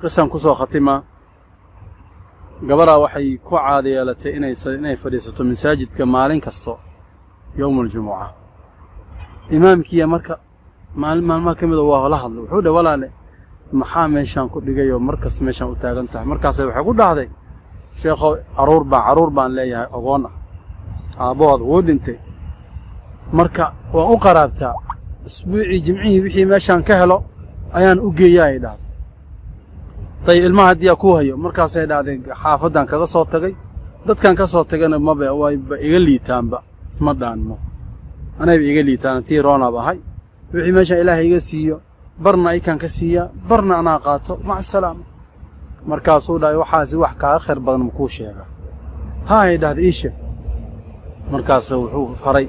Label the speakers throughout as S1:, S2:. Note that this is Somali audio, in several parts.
S1: قصة كسو ختمة قبرها وحي كعادية لتي إني فريسة مساجد كمالين كستو يوم الجمعة إمامك يا مركا ما كمل الله لحظ وحوده ولا له maxaa meeshan ku dhigayo markas meeshan u taagan tahay markaas waxay ku dhacday sheekho caruur baan leeyahay ogoon aabood wuu dhintay marka waan u qaraabtaa isbuuci jimcihi wixii meeshan ka helo ayaan u geeyay dhacday tay ilmaha hadii ku hayo markaas ay dhacday xaafadan kaga soo tagay dadkan ka soo tagana ma way iga liitaanba isma dhaanmo anay iga liitaan tii roona bahay wixii meeshan ilaahay iga siiyo برنا أي كان كسية برنا أنا قاطو مع السلامة مركز ولا وحاسي وحكا آخر بدن مكوشة هاي ده إيش مركز وحو فري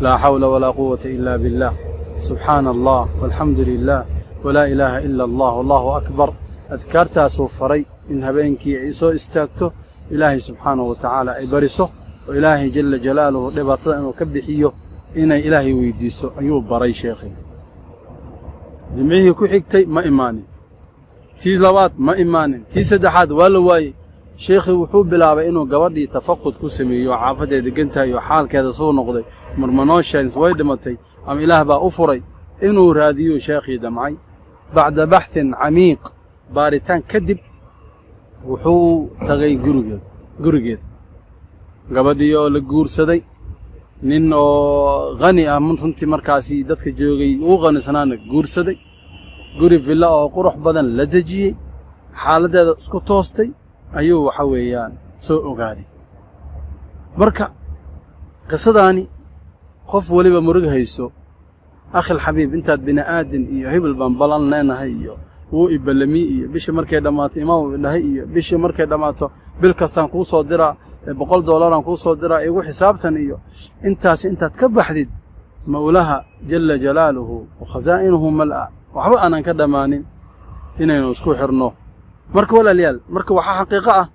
S1: لا حول ولا قوة إلا بالله سبحان الله والحمد لله ولا إله إلا الله والله أكبر أذكرتها سوف فري إنها بينك يسو استاكتو إلهي سبحانه وتعالى إبرسه وإلهي جل جلاله لبطئن وكبحيه إن إلهي ويديسه أيوب بري شيخي جمعيه كحكتي ما إيماني تي لوات ما إيماني تي سدحاد ولا واي شيخي وحوب بلعبة إنه قبضي تفقد كسمي يعافد دقنتها يحال كذا صور نقضي مرمناش شاينس وايد متي أم إله بقى أفري إنه راديو شيخي دمعي بعد بحث عميق بارتان كذب وحو تغي قرقيد قبضي يقول قور سدي نينو غني من فنتي مركاسي ددك جوغي او غني سنان غورسدي غوري فيلا او قروح بدن لا دجي حالده اسكو توستي ايو waxa weeyaan soo ogaadi marka qisadani qof waliba murug hayso akhil xabiib intaad bina aadan iyo hebel ban balanaynahay iyo oo ibalami iyo bishi markay dhamaato imaam ilahay iyo bishi markay dhamaato bil kastaan ku soo diraa $100 aan ku soo diraa igu xisaabtan iyo intaad ka baxdid mawlaha jalla jalaaluhu wa khazaa'inuhu mal'a waxba aanan ka dhamaanin inaynu isku xirno marka walaalayaal marka waxa xaqiiqo ah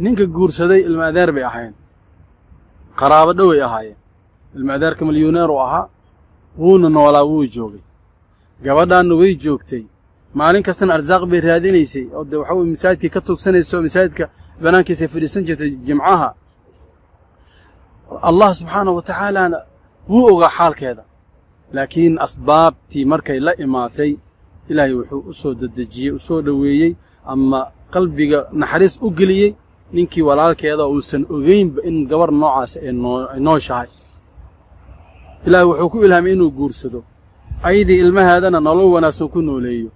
S1: ninka guursaday ilmaadaar bay ahayn qaraabo dhow ay ahaayeen ilmaadaarka milyaneer oo ahaa wuuna noolaa wuu joogay gabadhan way joogtay maalin kastana arsaaq bay raadinaysay oo waxa uu masaajidka ka tugsanayso masaajidka banaankiisa fadhiisan jirtay jimcaha Allah subhanahu wa ta'ala wuu ogaa xaalkeeda laakiin asbaabtii markay la imaatay ilaahay wuxuu u soo dadajiyay u soo dhaweeyay ama qalbiga naxariis u geliyay ninkii walaalkeeda oo san ogeyn in gabar noocaas ay nooshahay ilaahay wuxuu ku ilhaamay inuu guursado aydi ilmahaadana nolol wanaagsan ku nooleeyo